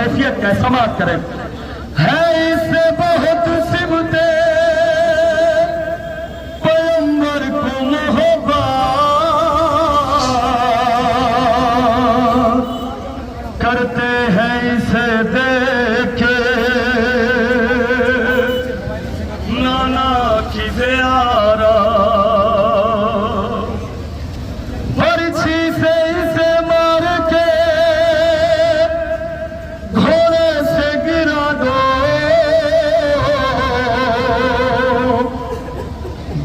कैफियत का समाप्त करें। है इससे बहुत सिमते पैगंबर को मोहब्बत करते हैं इसे देखे नाना की ज़ियारा बरछी से इसे मार के घोड़े से गिरा दो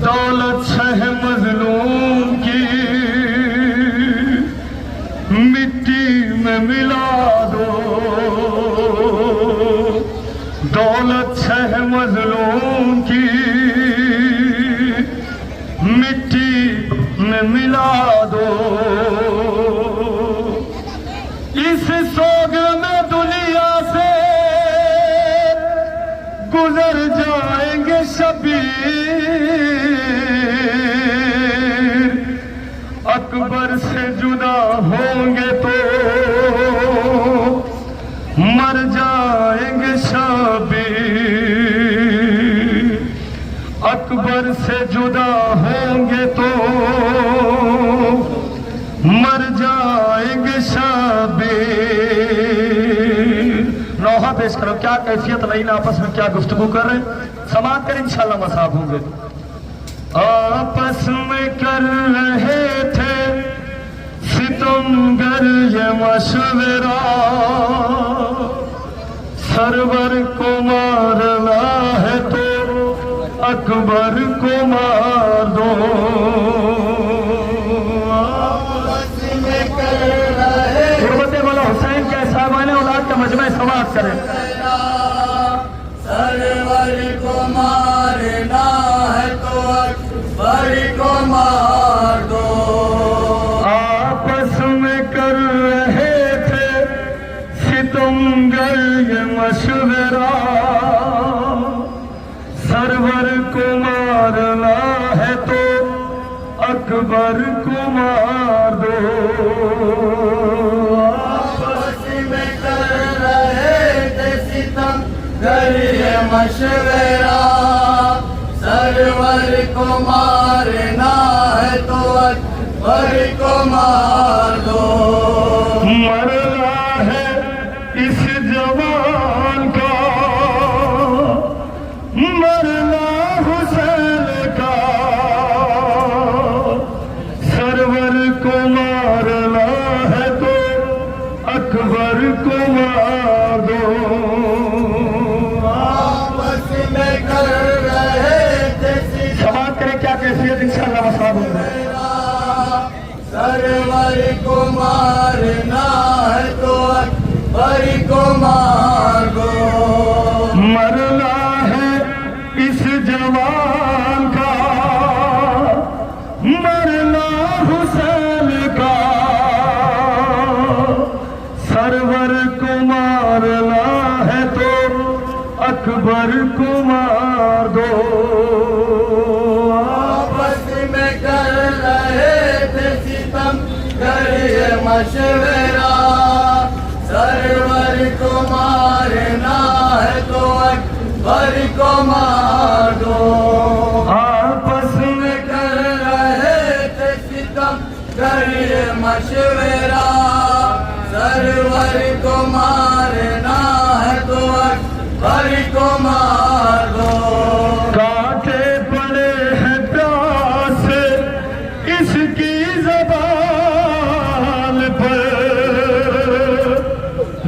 दौलत शह मजलूम की मिट्टी में मिला दो दौलत शह मजलूम की मिट्टी में मिला दो इस सोग में दुनिया से गुजर जाएंगे शबीर अकबर से जुदा होंगे तो मर जाएंगे शबीर अकबर से जुदा होंगे तो मर जाएंगे शबीर। नौहा पेश करो, क्या कैफियत रही ना, आपस में क्या गुफ्तगू कर रहे हैं, समाप्त कर इंशाल्लाह मसाब होंगे। आपस में कर रहे थे सितमगर ये मशवरा सरवर को मारना है तो अकबर को मार दो। आपस में कर रहे गुरबत वाला हुसैन के साहबाने औलाद का मजमा समाप्त करें। सरवर को मारना है तो अकबर को मार दो। आपस में कर रहे थे सितमगर ये मशवरा सरवर को मारना है तो अकबर को मार दो। आपस में कर रहे थे सितमगर ये मशवरा सरवर को मारना है तो अकबर को मार दो। मरना है इस जवान का मरना हुसैन का सरवर को मारना है तो अकबर को मार दो। आपस में कर रहे थे समाप्त करें, क्या कैफियत इंशाल्लाह मसाब होंगे। सरवर को मारना है तो अकबर को मार दो। मरना है इस जवान का मरना हुसैन का सरवर को मारना है तो अकबर को मार दो। आपस में कर रहे थे सितमगर ये मशवरा सरवर को मारना है तो अकबर को मार दो। आपस में कर रहे थे सितमगर ये मशवरा सरवर को मारना है तो अकबर को मार दो। कांटे पड़े हैं प्यास इसकी ज़बान पर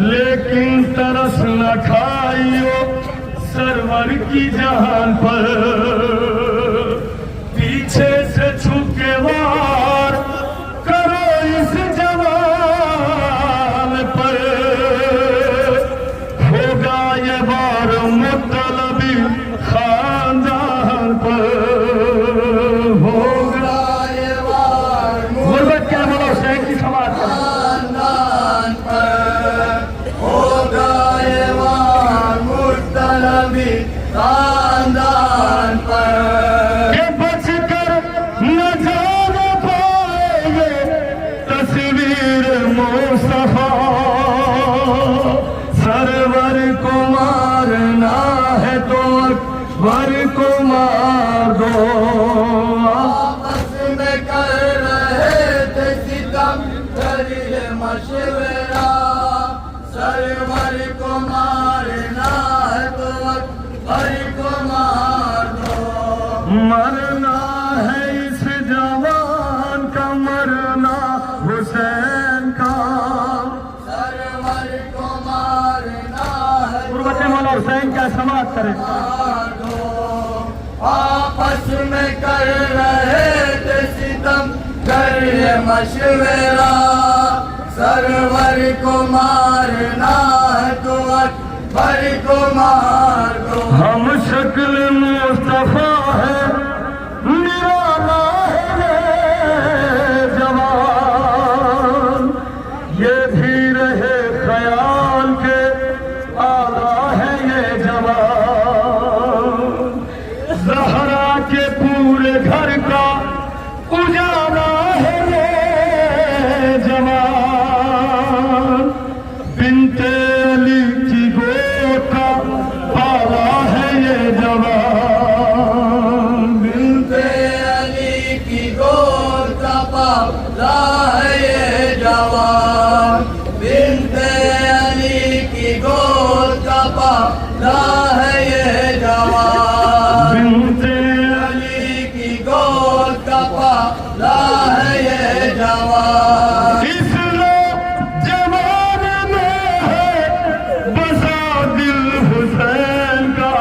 लेकिन तरस न खाइयो सरवर की जान पर। पीछे से छुके वार करो इस जवान पर होगा ये बार मुतलबी खानदान पर होगा ये वार गुरबत क्या बोला हुसैन की समाज का खानदान पर होगा ये वार मुतलबी खानदान पर। सरवर को मारना है तो अकबर को मार दो। मरना है इस जवान का, मरना हुसैन का। सरवर को मारना है गुरबत मौला हुसैन क्या समाप्त करें। आपस में कर रहे थे सितम, कर मशवरा। सरवर को मारना है तो अकबर को मार दो। हम शक्ल मुस्तफा है, निराला है जवान, ये भी रहे ख्याल के आला है ये जवान। ज़हरा के पूरे घर का उजाला है ये जवान, बिनते अली की गोद का पाला है ये जवान। बिनते अली की गोद का पाला है ये जवान। बिनते अली की गोद का पाला है ये जवान। बिनते अली की गोद का पाला है ये जवान। इस जवान में है बसा दिल हुसैन का।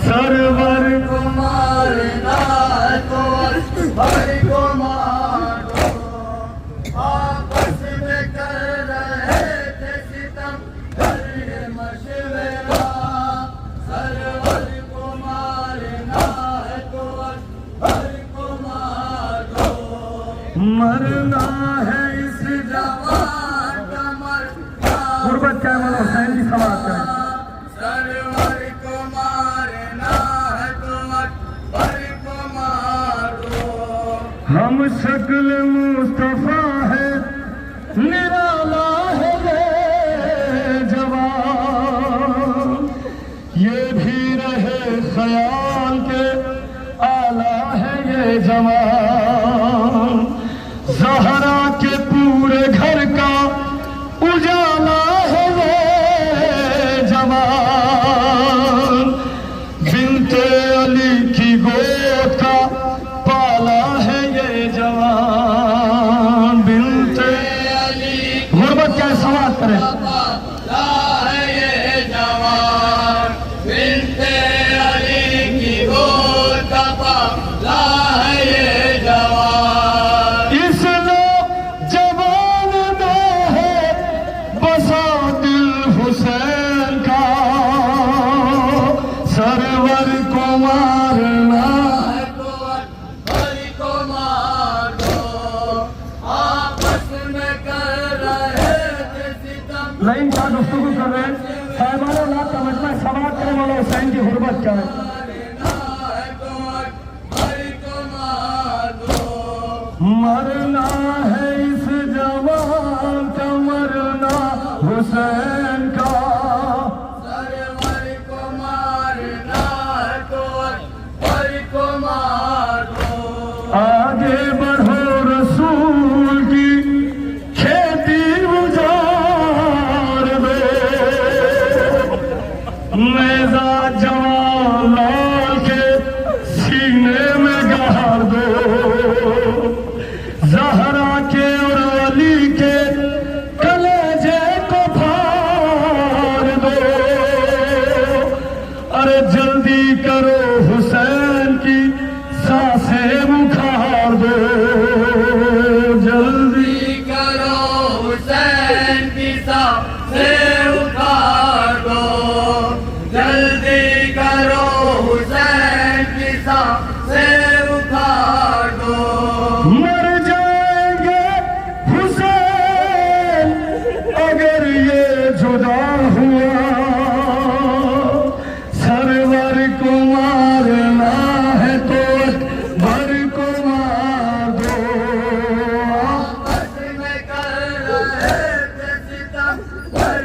सरवर को मारना है तो अकबर को मार दो। आपस में कर रहे थे सितम, कर मशवरा। सरवर को मारना है तो अकबर को मार दो। मरना है इस जवान का मरना गुरबत क्या मौला हुसैन की समाप्त करें। सरवर को मारना है तो अकबर को मार दो। हम शक्ल मुस्तफा है, निराला है ये जवान, ये भी रहे ख्याल के आला है ये जवान। ज़हरा के पूरे घर का उजाला है ये जवान, बिनते अली की गोद का पाला है ये जवान। बिनते अली गुरबत क्या समाप्त करें। पाला है ये जवान। बिनते अली की गोद का पाला है ये जवान। इस जवान में है बसा दिल हुसैन का। सरवर को मारना है तो अकबर को मार दो। आपस में कर रहे थे सितम, लाइन का गुफ्तगू कर रहे हैं। साहिबानो ला तवज्जो समाप्त करने वाला हुसैन की गुरबत क्या है। मारना है तो अकबर को मार दो। मरना है इस जवान का, मरना हुसैन का। सरवर को मारना है तो अकबर को मार दो। आगे बढ़ो रसूल की खेती उजाड़ दो। नेज़ा जवान लाल के सीने में गाड़ दो। ज़हरा के और अली के कलेजे को फाड़ दो। अरे जल्दी करो हुसैन की सांसें उखाड़ दो। जल्दी करो हुसैन की सांसें उखाड़ दो। जल्दी करो हुसैन की सांसें उखाड़ दो। मर जाएंगे हुसैन अगर ये जुदा हुआ। सरवर को मारना है तो अकबर को मार दो। आपस में कर रहे थे सितम, कर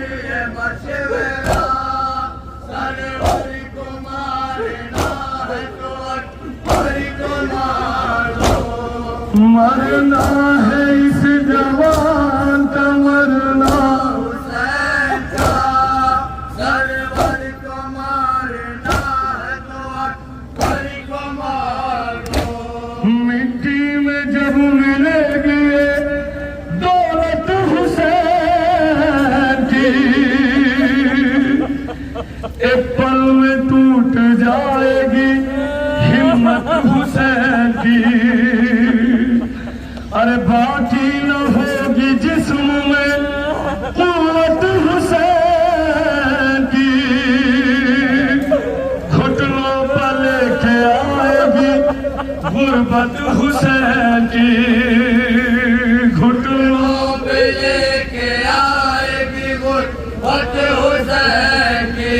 गुरबत हुसैन की,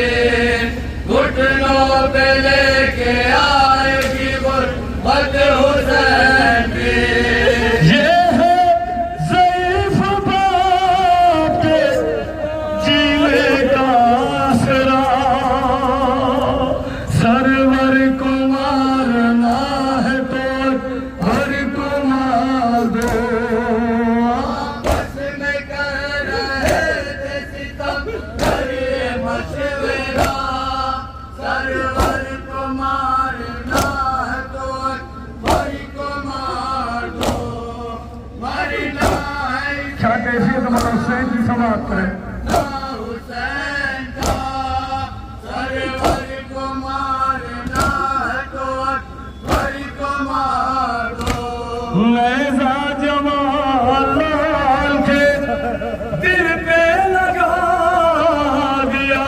घुटनों पे लेके आएगी गुरबत हुसैन की। ये है ज़ईफ़ बाप के जीने का आसरा, सरवर को मारना है तो हर को मार दो। आपस में कर रहे थे सितम, करिए मशवरा, सरवर को मारना है तो हर को मार दो। मरना है क्या कैफियत मतलब हुसैन की समाप्त करें। हुसैन का, सरवर को मारना है तो हर को मार दो। नैज़ा जमाल लाल के दिल पे लगा दिया,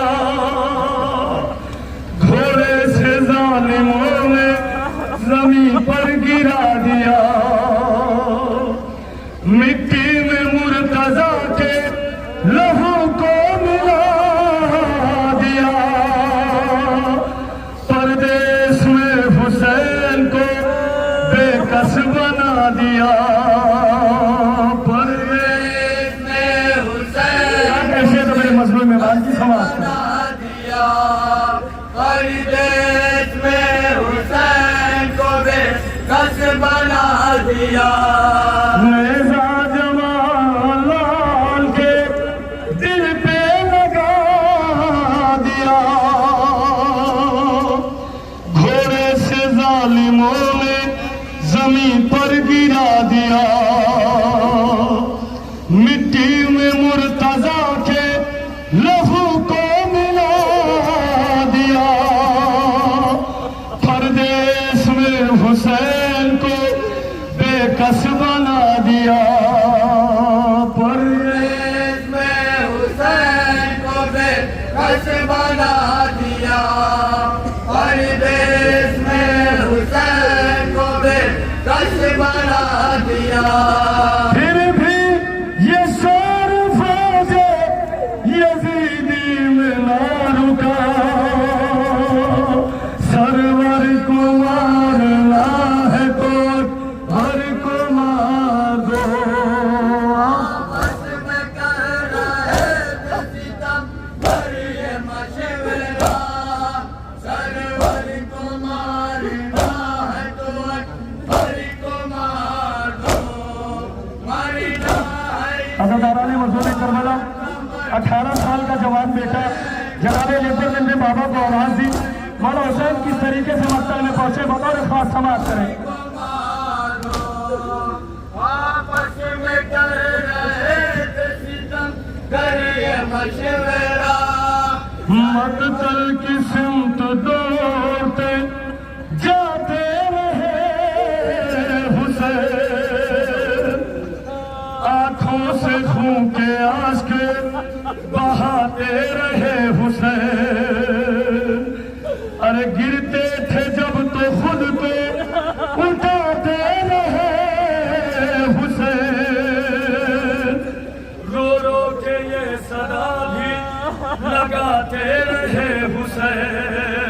घोड़े से जालिमों ने जमीन पर गिरा दिया। मिट्टी में मुर्तजा के लहू को मिला दिया, परदेश में हुसैन को बेकस बना दिया। परदेश में हुसैन कैसे तो मेरे मजलूम में बात की समाज बना दिया, परदेश में हुसैन को बेकस बना दिया। नैज़ा जमाल लाल के दिल पे लगा दिया, घोड़े से जालिमों ने जमीन पर गिरा दिया। मिट्टी में मुर्तजा के लहू को मिला दिया, परदेश में हुसैन को बेकस बना दिया। परदेश में हुसैन को बेकस बना दिया, परदेश में हुसैन को बेकस बना दिया। फिर भी ये शोर फौजे यजीदी में ना रुका, सरवर को मारना है तो हर को मार दो। आपस में कर रहे थे सितम, करिए मशवरा, सरवर को मारना है तो हर को मार दो। मरना है अदादाराने मजदूरी करबला 18 साल का जवान बेटा जनाबे लेकर ने बाबा को आवाज दी। मौला हुसैन किस तरीके से मक्तल में पहुंचे बतौर खास समाज करें। आपस में कर रहे थे सितम, करिए मशवरा, मक्तल की सिमत दौड़ते जाते रहे हुसैन, आंखों से खून के आंसू बहाते रहे हुसैन। अरे गिरते थे जब तो खुद को उठाते रहे हुसैन, रो रो के ये सदा भी लगाते रहे हुसैन।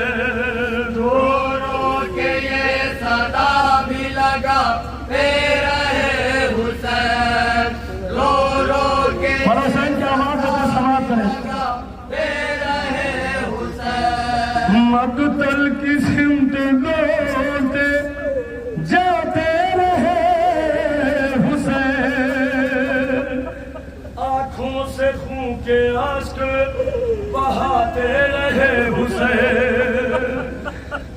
रो रो के ये सदा भी लगाते रहे हुसैन, रो रो के बड़ा हुसैन की आवाज से समाप्त करें। लगाते रहे हुसैन। मक्तल की सिमत दौड़ते जाते रहे हुसैन, आंखों से खून के आंसू बहाते रहे हुसैन।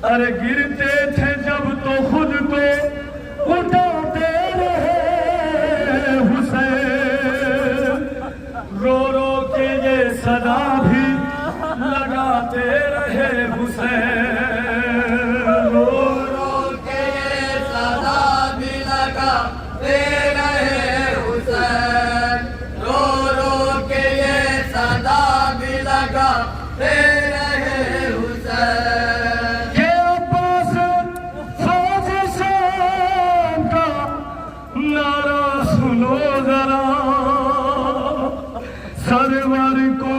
अरे गिरते थे जब तो खुद को उठाते रहे हुसैन, रो रो के ये सदा भी लगाते रहे हुसैन। रो रो के ये सदा भी लगाते रहे हुसैन, रो रो के ये सदा भी लगाते रहे हुसैन। के अब्बास फौज शाम का नारा सुनो जरा, सरवर को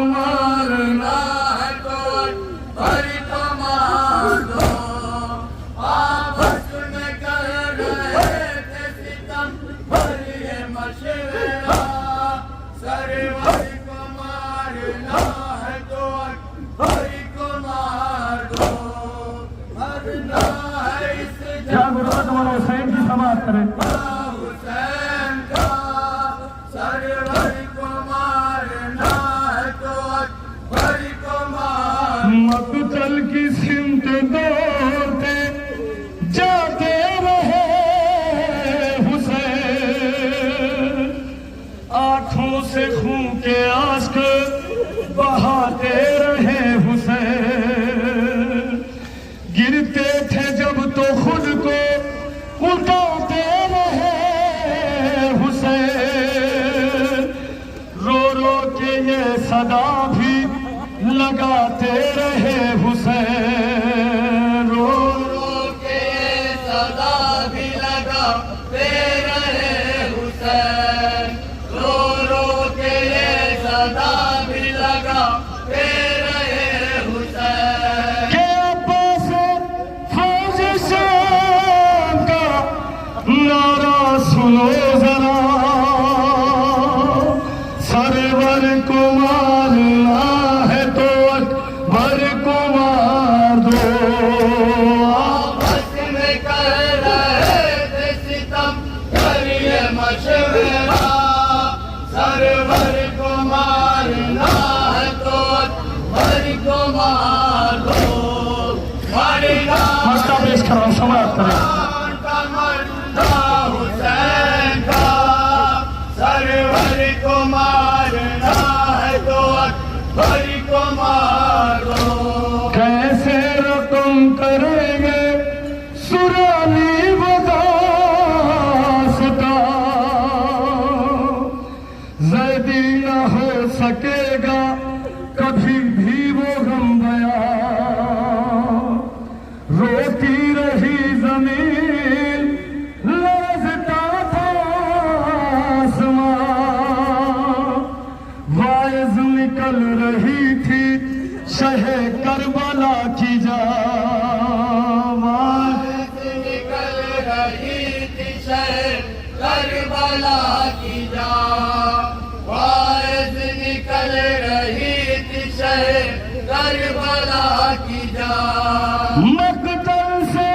आश्क बहाते रहे हुसैन, गिरते थे जब तो खुद को उठाते रहे हुसैन, रो रो के ये सदा भी लगाते रहे हुसैन, रो रो के सदा भी लगाते रहे हुसैन, रो रो के सदा भी लगाते रहे हुसैन। के अब्बास फौज शाम का नारा सुनो जरा, सरवर को मारना है तो अकबर को मार दो। आपस में कर रहे थे सितम, करिए मशवरा, सरवर को मारना है तो अकबर को मार दो। मारना मस्ता पेश कर रहा हूँ, समाप्त करें। का मरना हुसैन का, सरवर को मारना है तो अकबर को मार दो। कैसे रकम करेंगे सुरानी बदासता, ज़ैदी न हो सकेगा कभी भी वो गम बया, रोती रही जमीन लरज़ता था आसमां, वाइज निकल रही थी शहे करबला की जान, निकल रही थी शहर करबला की जान, वाइज निकल रही थी शहर करबला की जान। मकतल से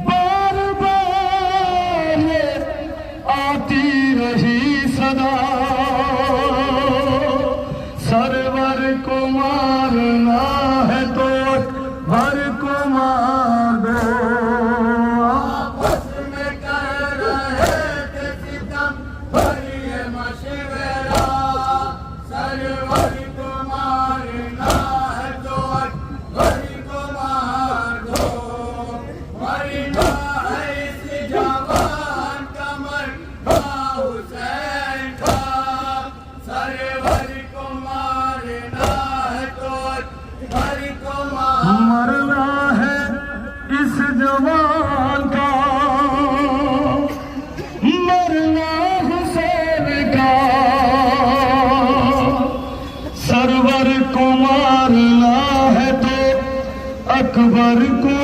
बार बार ये आती रही सदा, सरवर को मारना है तो अकबर को मार दो। आपस में कर रहे थे सितम, करिए मशवरा, सरवर को मारना है तो अकबर को मार दो। मरना है इस जवान का, मरना हुसैन का, सरवर को मारना है तो अकबर को मार। मरना है इस जवान का, मरना हुसैन का, सरवर को मारना है तो अकबर को